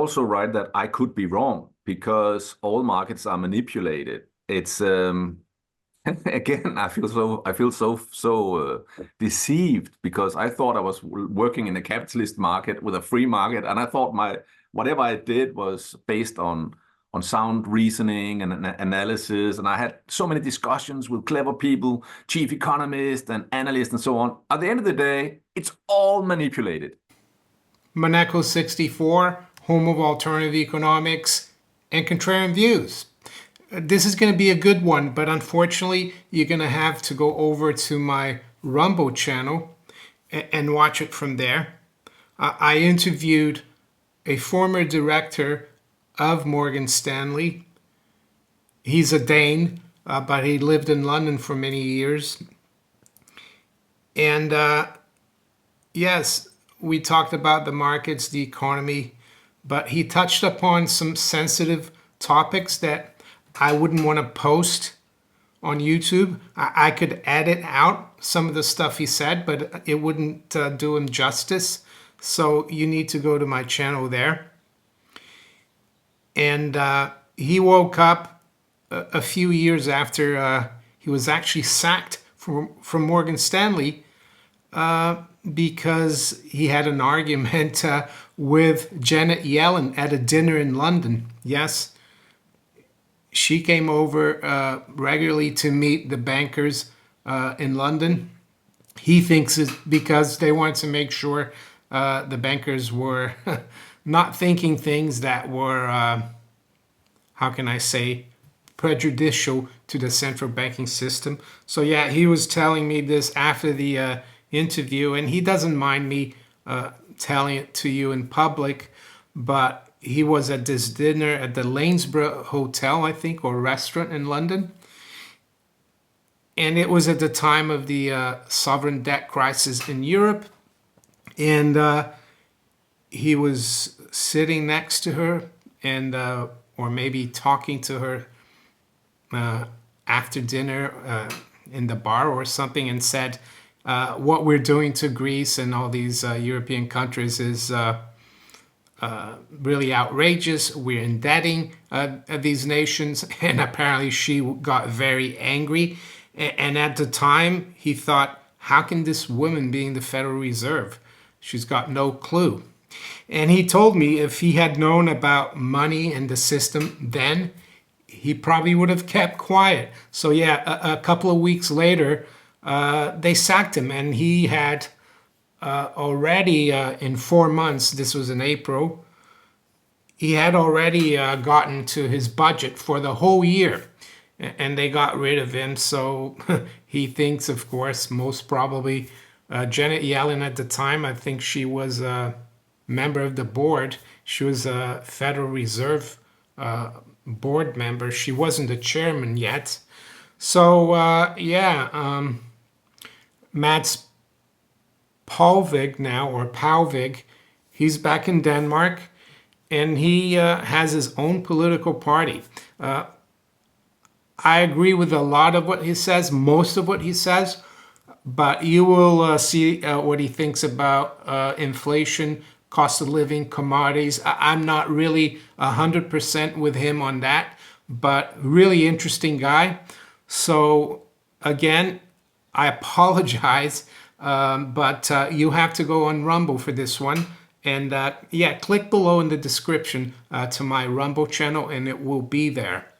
also write that I could be wrong because all markets are manipulated. It's again, I feel so deceived because I thought I was working in a capitalist market with a free market, and I thought my whatever I did was based on sound reasoning and analysis, and I had so many discussions with clever people, chief economists and analysts and so on. At the end of the day, it's all manipulated. Monaco 64, home of alternative economics and contrarian views. This is going to be a good one, but unfortunately, you're going to have to go over to my Rumble channel and watch it from there. I interviewed a former director of Morgan Stanley. He's a Dane, but he lived in London for many years. And yes, we talked about the markets, the economy, but he touched upon some sensitive topics that I wouldn't want to post on YouTube. I could edit out some of the stuff he said, but it wouldn't do him justice. So you need to go to my channel there. And he woke up a few years after he was actually sacked from Morgan Stanley because he had an argument with Janet Yellen at a dinner in London. Yes, she came over regularly to meet the bankers in London. He thinks it's because they wanted to make sure the bankers were not thinking things that were, how can I say, prejudicial to the central banking system. So yeah, he was telling me this after the interview, and he doesn't mind me telling it to you in public, but he was at this dinner at the Lanesborough Hotel, I think, or restaurant in London. And it was at the time of the sovereign debt crisis in Europe. And he was sitting next to her and or maybe talking to her after dinner in the bar or something, and said, what we're doing to Greece and all these European countries is really outrageous. We're indebting these nations. And apparently she got very angry. And at the time, he thought, how can this woman be in the Federal Reserve? She's got no clue. And he told me if he had known about money and the system then, he probably would have kept quiet. So yeah, a couple of weeks later, they sacked him, and he had already in 4 months, this was in April, he had already gotten to his budget for the whole year, and they got rid of him. So he thinks, of course, most probably Janet Yellen at the time, I think she was a member of the board. She was a Federal Reserve board member. She wasn't the chairman yet. So yeah, Mads Palvig now, or Palvig, he's back in Denmark, and he has his own political party. I agree with a lot of what he says, most of what he says, but you will see what he thinks about inflation, cost of living, commodities. I'm not really 100% with him on that, but really interesting guy. So again, I apologize, but you have to go on Rumble for this one. And yeah, click below in the description to my Rumble channel, and it will be there.